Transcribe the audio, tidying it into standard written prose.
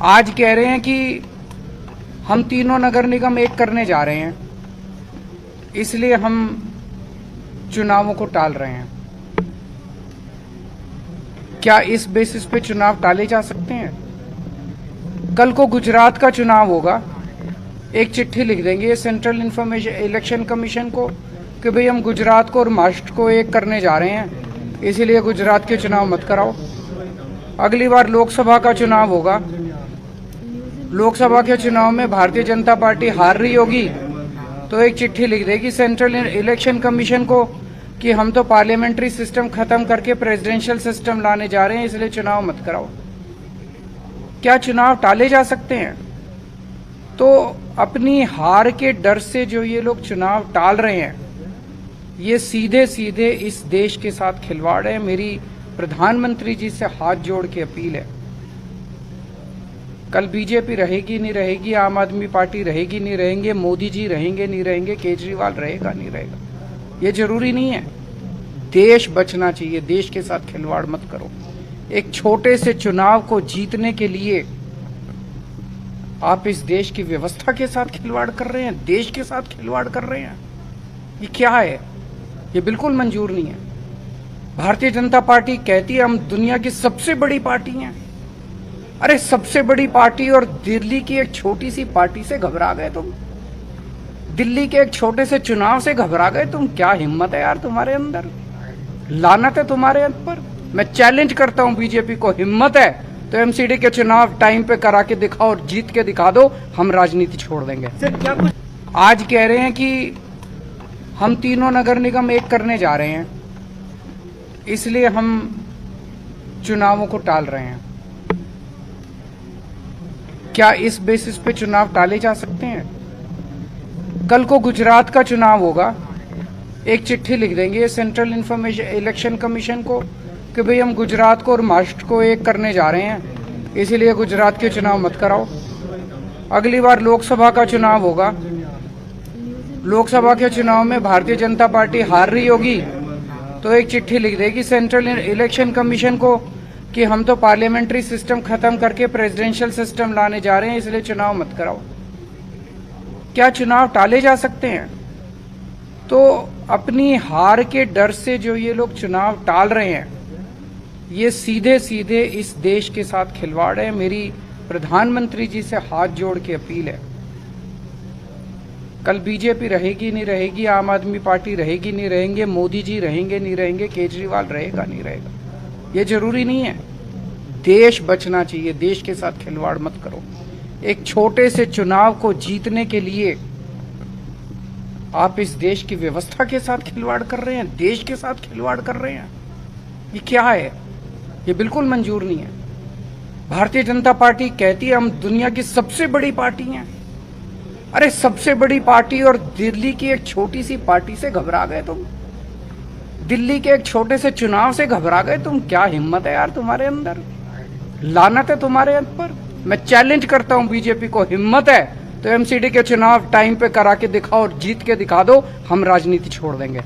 आज कह रहे हैं कि हम तीनों नगर निगम एक करने जा रहे हैं, इसलिए हम चुनावों को टाल रहे हैं। क्या इस बेसिस पे चुनाव टाले जा सकते हैं? कल को गुजरात का चुनाव होगा, एक चिट्ठी लिख देंगे सेंट्रल इलेक्शन कमीशन को कि भाई हम गुजरात को और महाराष्ट्र को एक करने जा रहे हैं, इसीलिए गुजरात के चुनाव मत कराओ। अगली बार लोकसभा का चुनाव होगा, लोकसभा के चुनाव में भारतीय जनता पार्टी हार रही होगी तो एक चिट्ठी लिख देगी सेंट्रल इलेक्शन कमीशन को कि हम तो पार्लियामेंट्री सिस्टम खत्म करके प्रेसिडेंशियल सिस्टम लाने जा रहे हैं, इसलिए चुनाव मत कराओ। क्या चुनाव टाले जा सकते हैं? तो अपनी हार के डर से जो ये लोग चुनाव टाल रहे हैं, ये सीधे सीधे इस देश के साथ खिलवाड़ है। मेरी प्रधानमंत्री जी से हाथ जोड़ के अपील है, कल बीजेपी रहेगी नहीं रहेगी, आम आदमी पार्टी रहेगी नहीं रहेंगे, मोदी जी रहेंगे नहीं रहेंगे, केजरीवाल रहेगा नहीं रहेगा, ये जरूरी नहीं है। देश बचना चाहिए, देश के साथ खिलवाड़ मत करो। एक छोटे से चुनाव को जीतने के लिए आप इस देश की व्यवस्था के साथ खिलवाड़ कर रहे हैं, देश के साथ खिलवाड़ कर रहे हैं। ये क्या है? ये बिल्कुल मंजूर नहीं है। भारतीय जनता पार्टी कहती है हम दुनिया की सबसे बड़ी पार्टी हैं। अरे सबसे बड़ी पार्टी और दिल्ली की एक छोटी सी पार्टी से घबरा गए तुम? दिल्ली के एक छोटे से चुनाव से घबरा गए तुम? क्या हिम्मत है यार तुम्हारे अंदर, लानत है तुम्हारे अंदर। मैं चैलेंज करता हूं बीजेपी को, हिम्मत है तो एमसीडी के चुनाव टाइम पे करा के दिखाओ और जीत के दिखा दो, हम राजनीति छोड़ देंगे। आज कह रहे हैं कि हम तीनों नगर निगम एक करने जा रहे हैं, इसलिए हम चुनावों को टाल रहे हैं। क्या इस बेसिस पे चुनाव टाले जा सकते हैं? कल को गुजरात का चुनाव होगा, एक चिट्ठी लिख देंगे सेंट्रल इलेक्शन कमीशन को कि भाई हम गुजरात को और महाराष्ट्र को एक करने जा रहे हैं, इसीलिए गुजरात के चुनाव मत कराओ। अगली बार लोकसभा का चुनाव होगा, लोकसभा के चुनाव में भारतीय जनता पार्टी हार रही होगी तो एक चिट्ठी लिख देगी सेंट्रल इलेक्शन कमीशन को कि हम तो पार्लियामेंट्री सिस्टम खत्म करके प्रेसिडेंशियल सिस्टम लाने जा रहे हैं, इसलिए चुनाव मत कराओ। क्या चुनाव टाले जा सकते हैं? तो अपनी हार के डर से जो ये लोग चुनाव टाल रहे हैं, ये सीधे सीधे इस देश के साथ खिलवाड़ है। मेरी प्रधानमंत्री जी से हाथ जोड़ के अपील है, कल बीजेपी रहेगी नहीं रहेगी, आम आदमी पार्टी रहेगी नहीं रहेंगे, मोदी जी रहेंगे नहीं रहेंगे, केजरीवाल रहेगा नहीं रहेगा, ये जरूरी नहीं है। देश बचना चाहिए, देश के साथ खिलवाड़ मत करो। एक छोटे से चुनाव को जीतने के लिए आप इस देश की व्यवस्था के साथ खिलवाड़ कर रहे हैं, देश के साथ खिलवाड़ कर रहे हैं। ये क्या है? ये बिल्कुल मंजूर नहीं है। भारतीय जनता पार्टी कहती है हम दुनिया की सबसे बड़ी पार्टी हैं। अरे सबसे बड़ी पार्टी और दिल्ली की एक छोटी सी पार्टी से घबरा गए तुम? दिल्ली के एक छोटे से चुनाव से घबरा गए तुम? क्या हिम्मत है यार तुम्हारे अंदर, लानत है तुम्हारे अंदर। मैं चैलेंज करता हूं बीजेपी को, हिम्मत है तो एमसीडी के चुनाव टाइम पे करा के दिखाओ और जीत के दिखा दो, हम राजनीति छोड़ देंगे।